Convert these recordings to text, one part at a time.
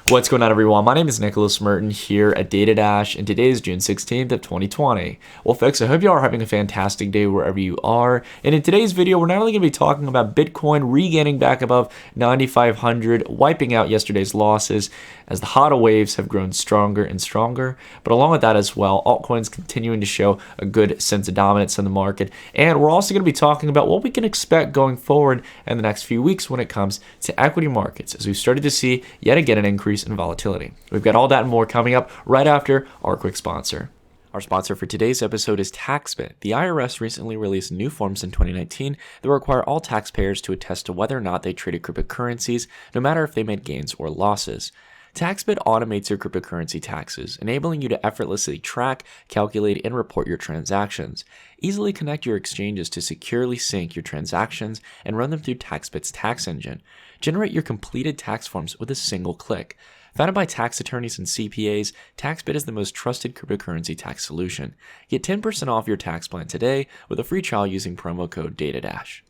What's going on, everyone? My name is Nicholas Merton here at Data Dash, and today is June 16th of 2020. Well, folks, I hope you all are having a fantastic day wherever you are. And in today's video, we're not only going to be talking about Bitcoin regaining back above 9,500, wiping out yesterday's losses as the HODL waves have grown stronger and stronger. But along with that as well, altcoins continuing to show a good sense of dominance in the market. And we're also going to be talking about what we can expect going forward in the next few weeks when it comes to equity markets, as we've started to see yet again an increase in volatility. We've got all that and more coming up right after our quick sponsor. Our sponsor for today's episode is TaxBit. The IRS recently released new forms in 2019 that require all taxpayers to attest to whether or not they traded cryptocurrencies, no matter if they made gains or losses. TaxBit automates your cryptocurrency taxes, enabling you to effortlessly track, calculate, and report your transactions. Easily connect your exchanges to securely sync your transactions and run them through TaxBit's tax engine. Generate your completed tax forms with a single click. Founded by tax attorneys and CPAs, TaxBit is the most trusted cryptocurrency tax solution. Get 10% off your tax plan today with a free trial using promo code DATADASH.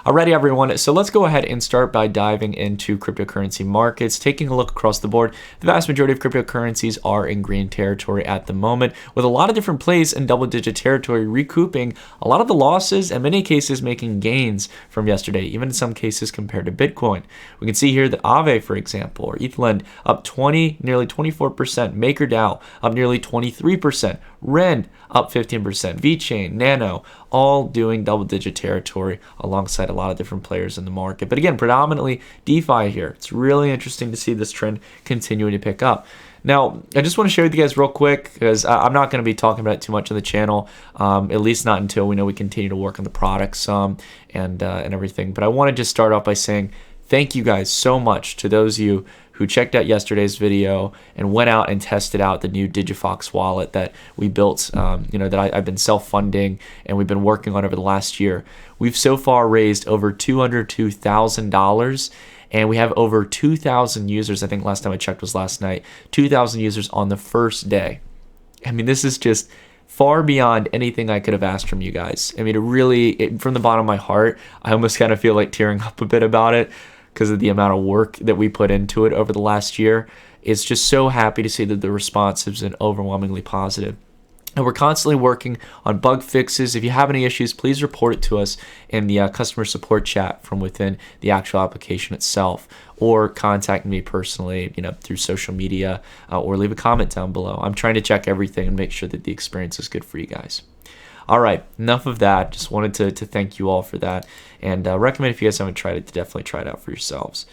Alrighty, everyone, so let's go ahead and start by diving into cryptocurrency markets. Taking a look across the board, the vast majority of cryptocurrencies are in green territory at the moment, with a lot of different plays in double-digit territory, recouping a lot of the losses and in many cases making gains from yesterday, even in some cases compared to Bitcoin. We can see here that Aave, for example, or ETHLend up nearly 24%, MakerDAO up nearly 23%, Ren up 15%, VeChain, NANO, all doing double-digit territory alongside a lot of different players in the market. But again, predominantly DeFi here. It's really interesting to see this trend continuing to pick up. Now, I just want to share with you guys real quick, because I'm not going to be talking about it too much on the channel, at least not until we know we continue to work on the products and everything. But I want to just start off by saying thank you guys so much to those of you who checked out yesterday's video and went out and tested out the new Digifox wallet that we built, that I've been self-funding and we've been working on over the last year. We've so far raised over $202,000, and we have over 2,000 users. I think last time I checked was last night. 2,000 users on the first day. I mean, this is just far beyond anything I could have asked from you guys. I mean, from the bottom of my heart, I almost kind of feel like tearing up a bit about it, because of the amount of work that we put into it over the last year. It's just so happy to see that the response has been overwhelmingly positive. And we're constantly working on bug fixes. If you have any issues, please report it to us in the customer support chat from within the actual application itself, or contact me personally, through social media, or leave a comment down below. I'm trying to check everything and make sure that the experience is good for you guys. All right, enough of that. Just wanted to thank you all for that, and recommend, if you guys haven't tried it, to definitely try it out for yourselves.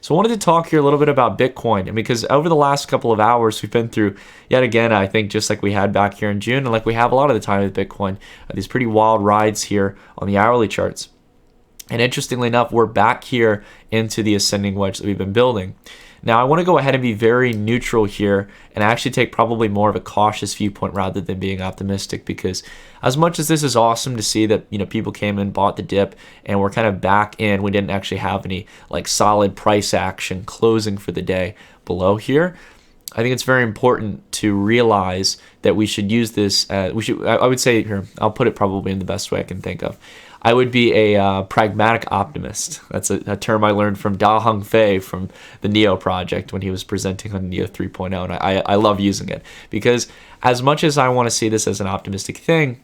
So I wanted to talk here a little bit about Bitcoin, and because over the last couple of hours, we've been through, yet again, I think just like we had back here in June, and like we have a lot of the time with Bitcoin, these pretty wild rides here on the hourly charts. And interestingly enough, we're back here into the ascending wedge that we've been building. Now, I want to go ahead and be very neutral here and actually take probably more of a cautious viewpoint rather than being optimistic, because as much as this is awesome to see that, people came in, bought the dip, and we're kind of back in, we didn't actually have any solid price action closing for the day below here. I think it's very important to realize that we should use this, I would say here, I'll put it probably in the best way I can think of. I would be a pragmatic optimist. That's a term I learned from Da Hong Fei from the NEO project when he was presenting on NEO 3.0, and I love using it, because as much as I want to see this as an optimistic thing,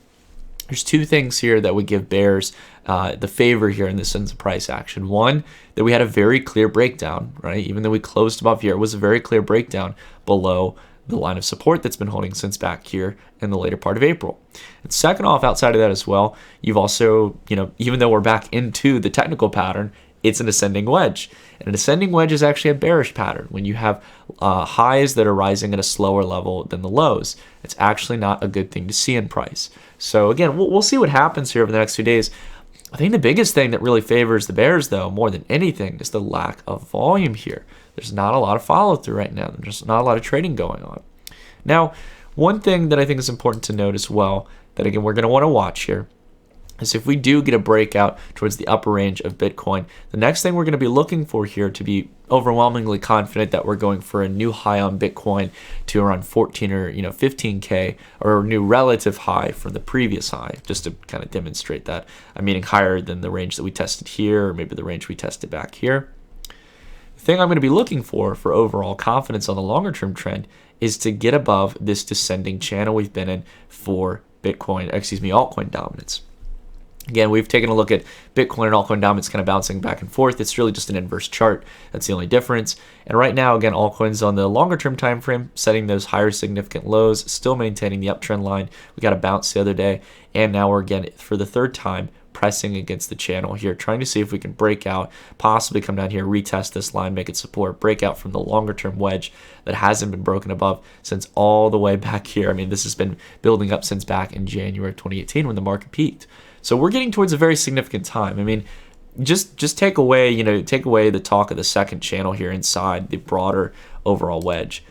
there's two things here that would give bears the favor here in the sense of price action. One, that we had a very clear breakdown, right? Even though we closed above here, it was a very clear breakdown below the line of support that's been holding since back here in the later part of April. And second off, outside of that as well, you've also, even though we're back into the technical pattern, it's an ascending wedge. And an ascending wedge is actually a bearish pattern. When you have highs that are rising at a slower level than the lows, it's actually not a good thing to see in price. So again, we'll see what happens here over the next few days. I think the biggest thing that really favors the bears, though, more than anything, is the lack of volume here. There's not a lot of follow-through right now. There's not a lot of trading going on. Now, one thing that I think is important to note as well, that again, we're going to want to watch here, is if we do get a breakout towards the upper range of Bitcoin, the next thing we're going to be looking for here to be overwhelmingly confident that we're going for a new high on Bitcoin to around 14 or 15K, or a new relative high from the previous high, just to kind of demonstrate that. I'm meaning higher than the range that we tested here, or maybe the range we tested back here. thing I'm going to be looking for overall confidence on the longer term trend is to get above this descending channel we've been in for altcoin dominance. Again, we've taken a look at Bitcoin and altcoin dominance kind of bouncing back and forth. It's really just an inverse chart. That's the only difference. And right now, again, altcoins on the longer term time frame, setting those higher significant lows, still maintaining the uptrend line. We got a bounce the other day, and now we're again for the third time pressing against the channel here, trying to see if we can break out, possibly come down here, retest this line, make it support, break out from the longer term wedge that hasn't been broken above since all the way back here. I mean, this has been building up since back in January of 2018 when the market peaked. So we're getting towards a very significant time. I mean, just take away the talk of the second channel here inside the broader overall wedge.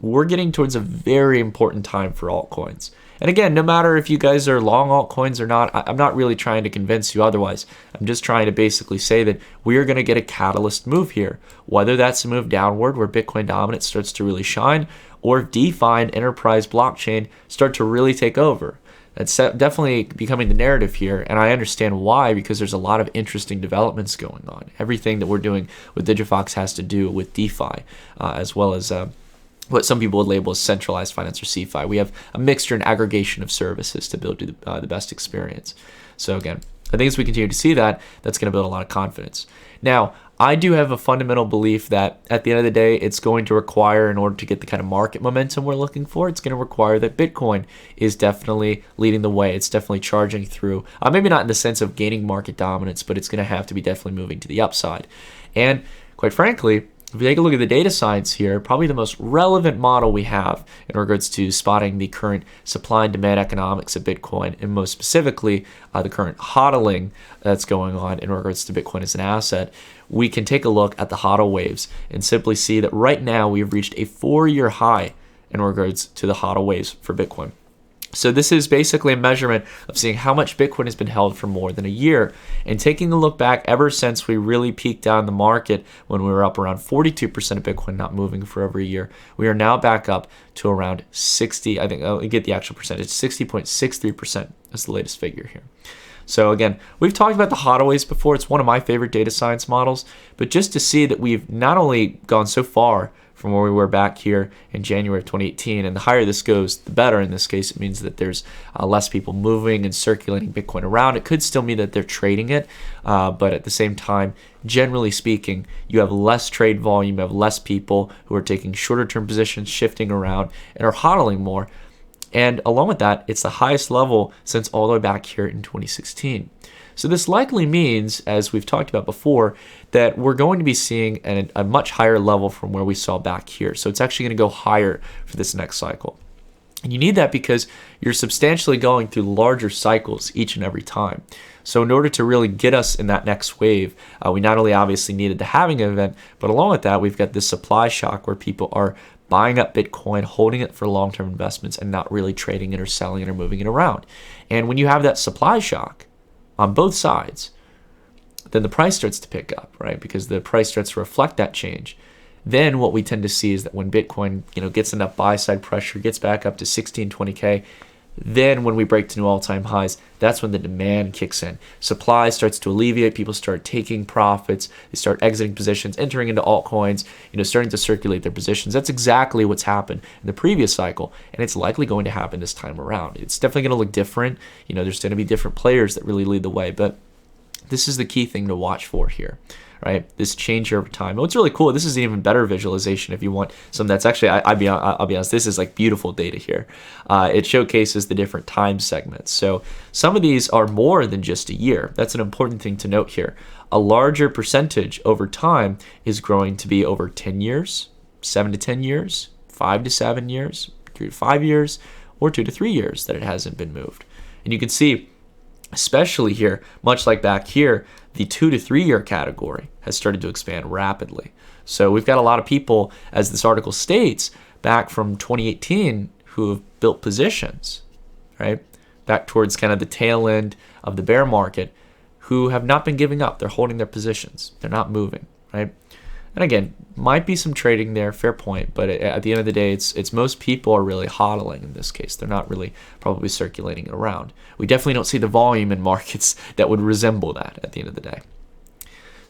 We're getting towards a very important time for altcoins. And again, no matter if you guys are long altcoins or not, I'm not really trying to convince you otherwise. I'm just trying to basically say that we are going to get a catalyst move here, whether that's a move downward where Bitcoin dominance starts to really shine, or if DeFi and enterprise blockchain start to really take over. That's definitely becoming the narrative here, and I understand why, because there's a lot of interesting developments going on. Everything that we're doing with Digifox has to do with DeFi, as well as what some people would label as centralized finance or CeFi. We have a mixture and aggregation of services to build the best experience. So again, I think as we continue to see that, that's going to build a lot of confidence. Now, I do have a fundamental belief that at the end of the day, it's going to require, in order to get the kind of market momentum we're looking for, it's going to require that Bitcoin is definitely leading the way. It's definitely charging through, maybe not in the sense of gaining market dominance, but it's going to have to be definitely moving to the upside. And quite frankly, if we take a look at the data science here, probably the most relevant model we have in regards to spotting the current supply and demand economics of Bitcoin, and most specifically, the current hodling that's going on in regards to Bitcoin as an asset, we can take a look at the hodl waves and simply see that right now we've reached a 4-year high in regards to the hodl waves for Bitcoin. So this is basically a measurement of seeing how much Bitcoin has been held for more than a year, and taking a look back ever since we really peaked down the market when we were up around 42% of Bitcoin not moving for over a year. We are now back up to around 60, I think I'll get the actual percentage, 60.63% is the latest figure here. So again, we've talked about the hodl waves before. It's one of my favorite data science models, but just to see that we've not only gone so far from where we were back here in January of 2018, and the higher this goes, the better. In this case, it means that there's less people moving and circulating Bitcoin around. It could still mean that they're trading it, but at the same time, generally speaking, you have less trade volume, you have less people who are taking shorter term positions, shifting around, and are hodling more. And along with that, it's the highest level since all the way back here in 2016. So this likely means, as we've talked about before, that we're going to be seeing a much higher level from where we saw back here. So it's actually going to go higher for this next cycle. And you need that because you're substantially going through larger cycles each and every time. So in order to really get us in that next wave, we not only obviously needed the halving event, but along with that, we've got this supply shock where people are buying up Bitcoin, holding it for long-term investments, and not really trading it or selling it or moving it around. And when you have that supply shock on both sides, then the price starts to pick up, right? Because the price starts to reflect that change. Then what we tend to see is that when Bitcoin, gets enough buy-side pressure, gets back up to 16, 20K, then when we break to new all-time highs, that's when the demand kicks in. Supply starts to alleviate, people start taking profits, they start exiting positions, entering into altcoins, starting to circulate their positions. That's exactly what's happened in the previous cycle, and it's likely going to happen this time around. It's definitely going to look different. There's going to be different players that really lead the way, but this is the key thing to watch for here, right? This change over time. And what's really cool, this is an even better visualization if you want some that's actually, I'll be honest, this is like beautiful data here. It showcases the different time segments. So some of these are more than just a year. That's an important thing to note here. A larger percentage over time is growing to be over 10 years, 7 to 10 years, 5 to 7 years, 3 to 5 years, or 2 to 3 years that it hasn't been moved. And you can see, especially here, much like back here, the 2 to 3 year category has started to expand rapidly. So we've got a lot of people, as this article states, back from 2018 who have built positions, right? Back towards kind of the tail end of the bear market, who have not been giving up. They're holding their positions. They're not moving, right? And again, might be some trading there, fair point, but at the end of the day, it's most people are really hodling in this case. They're not really probably circulating it around. We definitely don't see the volume in markets that would resemble that at the end of the day.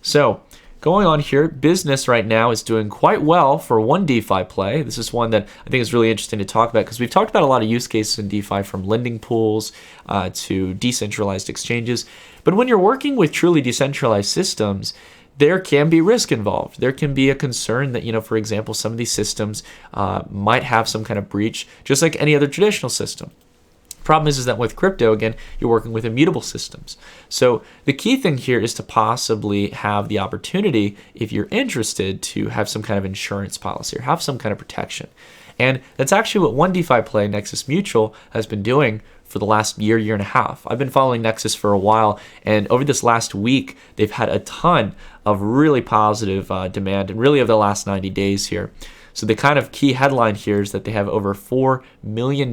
So going on here, business right now is doing quite well for one DeFi play. This is one that I think is really interesting to talk about because we've talked about a lot of use cases in DeFi, from lending pools to decentralized exchanges. But when you're working with truly decentralized systems, there can be risk involved. There can be a concern that, for example, some of these systems might have some kind of breach, just like any other traditional system. Problem is that with crypto, again, you're working with immutable systems. So the key thing here is to possibly have the opportunity, if you're interested, to have some kind of insurance policy or have some kind of protection. And that's actually what one DeFi play, Nexus Mutual, has been doing for the last year and a half. I've been following Nexus for a while, and over this last week, they've had a ton of really positive demand, and really over the last 90 days here. So the kind of key headline here is that they have over $4 million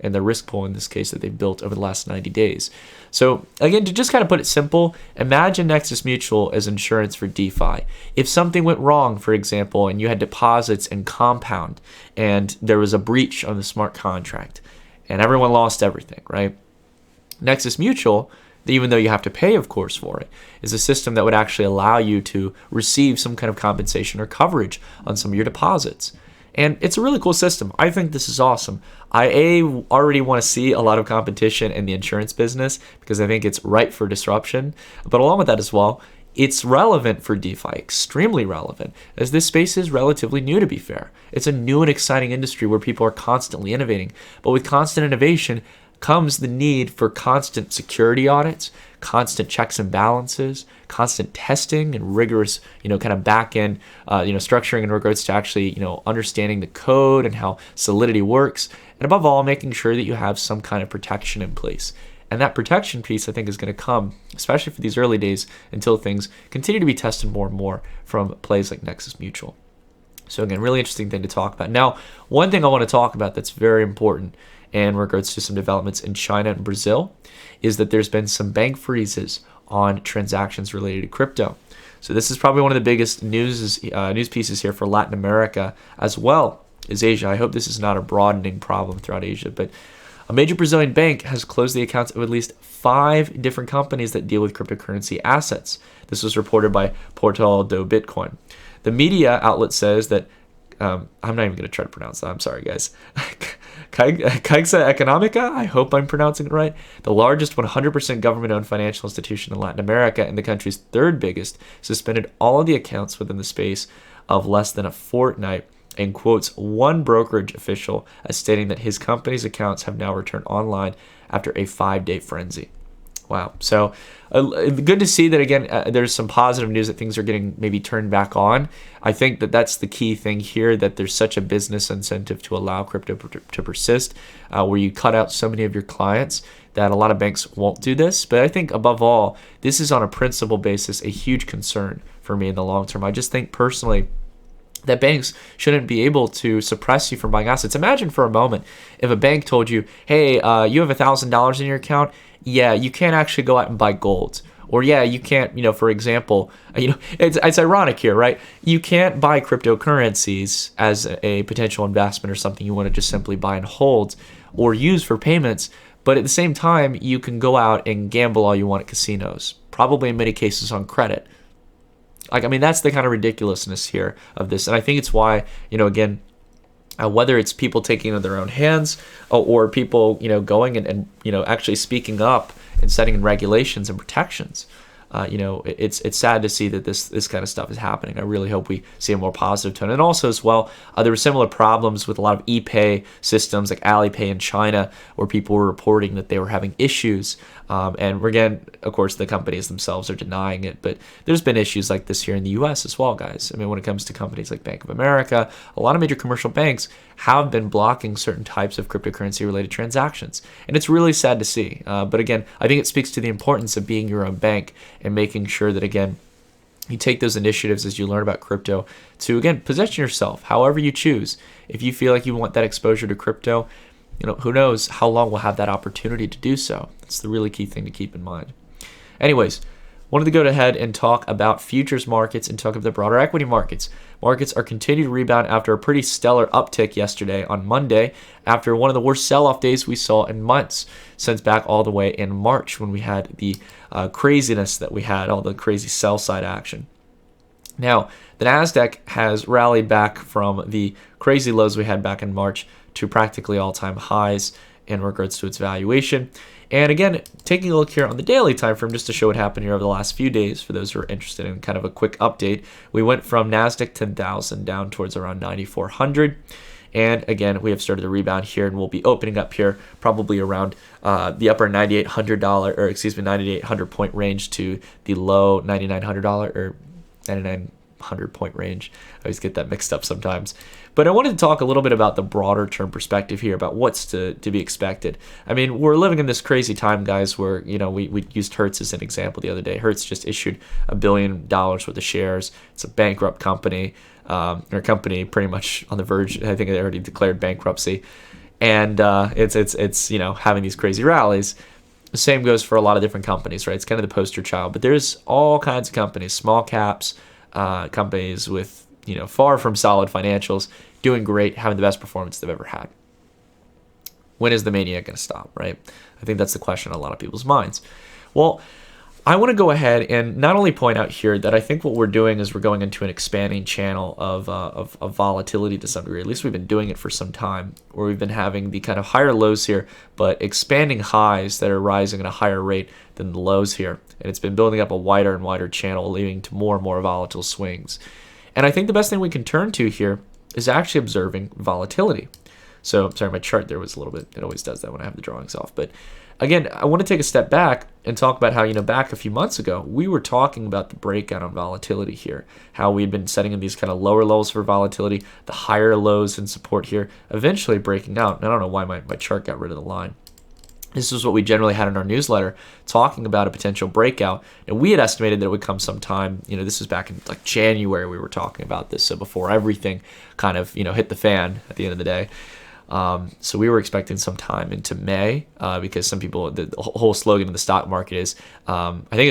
in the risk pool, in this case, that they've built over the last 90 days. So again, to just kind of put it simple, imagine Nexus Mutual as insurance for DeFi. If something went wrong, for example, and you had deposits in Compound, and there was a breach on the smart contract, and everyone lost everything, right? Nexus Mutual, even though you have to pay, of course, for it, is a system that would actually allow you to receive some kind of compensation or coverage on some of your deposits. And it's a really cool system. I think this is awesome. I already want to see a lot of competition in the insurance business because I think it's ripe for disruption. But along with that as well, it's relevant for DeFi, extremely relevant, as this space is relatively new, to be fair. It's a new and exciting industry where people are constantly innovating. But with constant innovation comes the need for constant security audits, constant checks and balances, constant testing, and rigorous, kind of back-end, structuring in regards to actually, understanding the code and how Solidity works, and above all, making sure that you have some kind of protection in place. And that protection piece, I think, is going to come, especially for these early days, until things continue to be tested more and more from plays like Nexus Mutual. So again, really interesting thing to talk about. Now, one thing I want to talk about that's very important in regards to some developments in China and Brazil is that there's been some bank freezes on transactions related to crypto. So this is probably one of the biggest news pieces here for Latin America as well as Asia. I hope this is not a broadening problem throughout Asia, but a major Brazilian bank has closed the accounts of at least 5 different companies that deal with cryptocurrency assets. This was reported by Portal do Bitcoin. The media outlet says that, I'm not even going to try to pronounce that. I'm sorry, guys. Caixa Econômica, I hope I'm pronouncing it right, the largest 100% government-owned financial institution in Latin America and the country's third biggest, suspended all of the accounts within the space of less than a fortnight, and quotes one brokerage official as stating that his company's accounts have now returned online after a 5-day frenzy. Wow. So good to see that, again, there's some positive news that things are getting maybe turned back on. I think that that's the key thing here, that there's such a business incentive to allow crypto to persist, where you cut out so many of your clients that a lot of banks won't do this. But I think above all, this is on a principle basis a huge concern for me in the long term. I just think personally that banks shouldn't be able to suppress you from buying assets. Imagine for a moment if a bank told you, hey, you have $1,000 in your account. Yeah, you can't actually go out and buy gold. Or yeah, you can't, for example, it's ironic here, right? You can't buy cryptocurrencies as a potential investment or something you want to just simply buy and hold or use for payments. But at the same time, you can go out and gamble all you want at casinos, probably in many cases on credit. That's the kind of ridiculousness here of this. And I think it's why, again, whether it's people taking it in their own hands or people, going and actually speaking up and setting in regulations and protections, it's sad to see that this kind of stuff is happening. I really hope we see a more positive tone. And also as well, there were similar problems with a lot of e-pay systems like Alipay in China, where people were reporting that they were having issues. And again, of course, the companies themselves are denying it, but there's been issues like this here in the US as well, guys. When it comes to companies like Bank of America, a lot of major commercial banks have been blocking certain types of cryptocurrency related transactions. And it's really sad to see. But again, I think it speaks to the importance of being your own bank and making sure that, again, you take those initiatives as you learn about crypto to, again, position yourself however you choose. If you feel like you want that exposure to crypto, who knows how long we'll have that opportunity to do so. That's the really key thing to keep in mind. Anyways, wanted to go ahead and talk about futures markets and talk about the broader equity markets. Markets are continuing to rebound after a pretty stellar uptick yesterday on Monday, after one of the worst sell-off days we saw in months, since back all the way in March when we had the craziness that we had, all the crazy sell-side action. Now, the NASDAQ has rallied back from the crazy lows we had back in March to practically all-time highs in regards to its valuation. And again, taking a look here on the daily time frame just to show what happened here over the last few days for those who are interested in kind of a quick update, we went from NASDAQ 10,000 down towards around 9,400. And again, we have started to rebound here, and we'll be opening up here probably around the upper $9,800 point range to the low $9,900 or 9,900 point range. I always get that mixed up sometimes. But I wanted to talk a little bit about the broader term perspective here about what's to be expected. I mean, we're living in this crazy time, guys, where, we used Hertz as an example the other day. Hertz just issued $1 billion worth of shares. It's a bankrupt company, or company pretty much on the verge. I think they already declared bankruptcy. And it's having these crazy rallies. The same goes for a lot of different companies, right? It's kind of the poster child. But there's all kinds of companies, small caps, companies with, far from solid financials, doing great, having the best performance they've ever had. When is the mania going to stop, right? I think that's the question on a lot of people's minds. Well, I want to go ahead and not only point out here that I think what we're doing is we're going into an expanding channel of volatility to some degree. At least we've been doing it for some time, where we've been having the kind of higher lows here, but expanding highs that are rising at a higher rate than the lows here. And it's been building up a wider and wider channel, leading to more and more volatile swings. And I think the best thing we can turn to here is actually observing volatility. So, sorry, my chart there was a little bit, it always does that when I have the drawings off. But again, I want to take a step back and talk about how, back a few months ago, we were talking about the breakout on volatility here, how we had been setting in these kind of lower levels for volatility, the higher lows in support here, eventually breaking out. And I don't know why my chart got rid of the line. This is what we generally had in our newsletter, talking about a potential breakout. And we had estimated that it would come sometime, this was back in like January we were talking about this, so before everything kind of, hit the fan at the end of the day. So we were expecting some time into May, because some people, the whole slogan of the stock market is, I think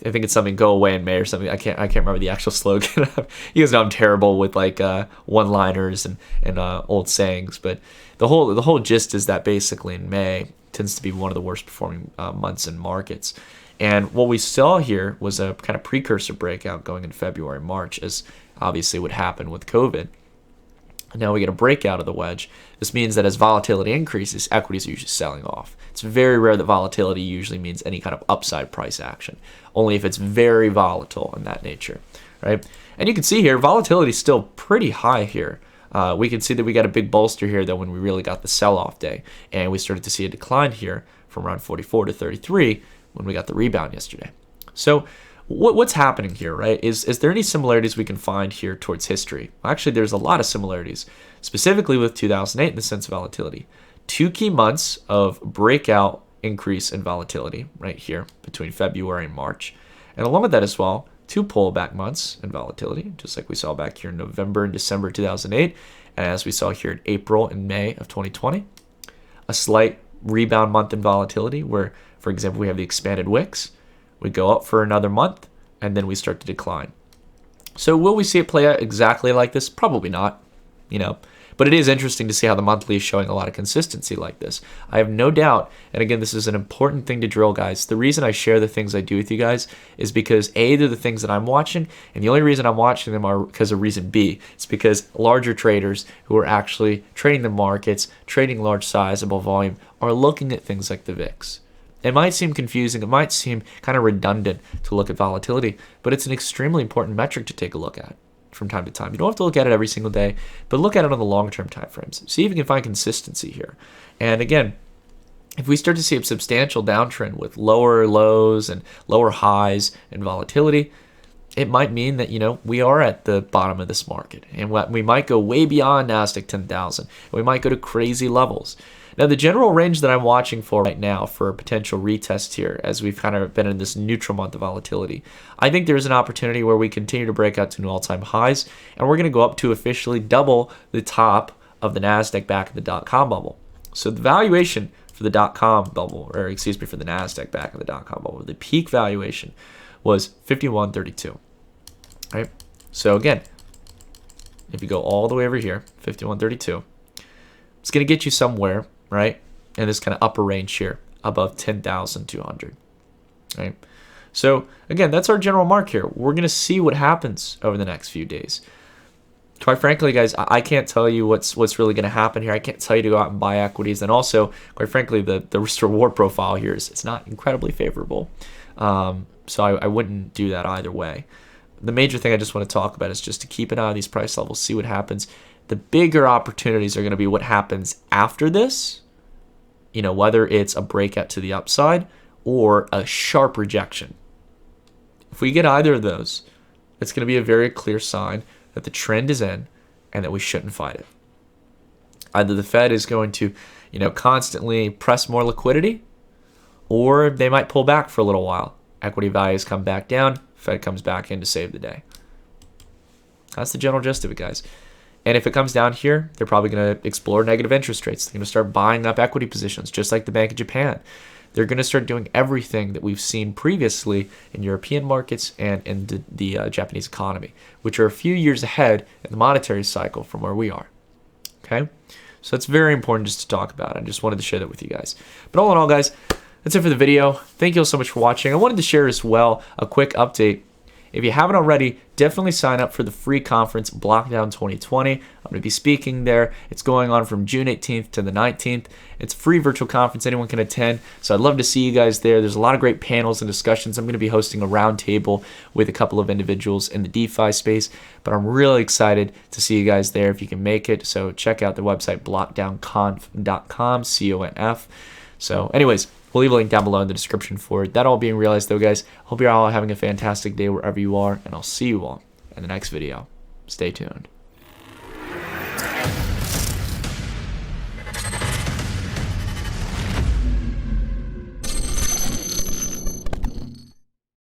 it's something, go away in May or something. I can't remember the actual slogan. You guys know I'm terrible with like one-liners and old sayings, but the whole gist is that basically in May tends to be one of the worst performing months in markets. And what we saw here was a kind of precursor breakout going in February, March, as obviously would happen with COVID. And now we get a breakout of the wedge. This means that as volatility increases, equities are usually selling off. It's very rare that volatility usually means any kind of upside price action, only if it's very volatile in that nature, right? And you can see here, volatility is still pretty high here. We can see that we got a big bolster here, though, when we really got the sell-off day. And we started to see a decline here from around 44 to 33 when we got the rebound yesterday. So what's happening here, right? Is there any similarities we can find here towards history? Actually, there's a lot of similarities, specifically with 2008 in the sense of volatility. 2 key months of breakout increase in volatility right here between February and March. And along with that as well, 2 pullback months in volatility, just like we saw back here in November and December 2008, and as we saw here in April and May of 2020. A slight rebound month in volatility where, for example, we have the expanded wicks. We go up for another month, and then we start to decline. So will we see it play out exactly like this? Probably not, But it is interesting to see how the monthly is showing a lot of consistency like this. I have no doubt, and again, this is an important thing to drill, guys. The reason I share the things I do with you guys is because A, they're the things that I'm watching, and the only reason I'm watching them are because of reason B. It's because larger traders who are actually trading the markets, trading large sizable volume, are looking at things like the VIX. It might seem confusing, it might seem kind of redundant to look at volatility, but it's an extremely important metric to take a look at from time to time. You don't have to look at it every single day, but look at it on the long-term time frames. See if you can find consistency here. And again, if we start to see a substantial downtrend with lower lows and lower highs in volatility, it might mean that, we are at the bottom of this market, and we might go way beyond NASDAQ 10,000. We might go to crazy levels. Now, the general range that I'm watching for right now for a potential retest here, as we've kind of been in this neutral month of volatility, I think there's an opportunity where we continue to break out to new all-time highs, and we're going to go up to officially double the top of the NASDAQ back in the dot-com bubble. So the valuation for the dot-com bubble, for the NASDAQ back in the dot-com bubble, the peak valuation was 51.32, right? So again, if you go all the way over here, 51.32, it's going to get you somewhere, right, in this kind of upper range here, above 10,200, right? So again, that's our general mark here. We're going to see what happens over the next few days. Quite frankly, guys, I can't tell you what's really going to happen here. I can't tell you to go out and buy equities. And also, quite frankly, the risk-reward profile here it's not incredibly favorable. So I wouldn't do that either way. The major thing I just want to talk about is just to keep an eye on these price levels, see what happens. The bigger opportunities are going to be what happens after this, whether it's a breakout to the upside or a sharp rejection. If we get either of those, it's going to be a very clear sign that the trend is in and that we shouldn't fight it. Either the Fed is going to, constantly press more liquidity, or they might pull back for a little while. Equity values come back down, Fed comes back in to save the day. That's the general gist of it, guys. And if it comes down here, they're probably going to explore negative interest rates. They're going to start buying up equity positions, just like the Bank of Japan. They're going to start doing everything that we've seen previously in European markets and in the Japanese economy, which are a few years ahead in the monetary cycle from where we are. Okay? So it's very important just to talk about. I just wanted to share that with you guys. But all in all, guys, that's it for the video. Thank you all so much for watching. I wanted to share as well a quick update. If you haven't already, definitely sign up for the free conference, Blockdown 2020. I'm going to be speaking there. It's going on from June 18th to the 19th. It's a free virtual conference. Anyone can attend. So I'd love to see you guys there. There's a lot of great panels and discussions. I'm going to be hosting a roundtable with a couple of individuals in the DeFi space. But I'm really excited to see you guys there if you can make it. So check out the website, blockdownconf.com, C-O-N-F. So anyways, we'll leave a link down below in the description for it. That all being realized, though, guys, hope you're all having a fantastic day wherever you are, and I'll see you all in the next video. Stay tuned.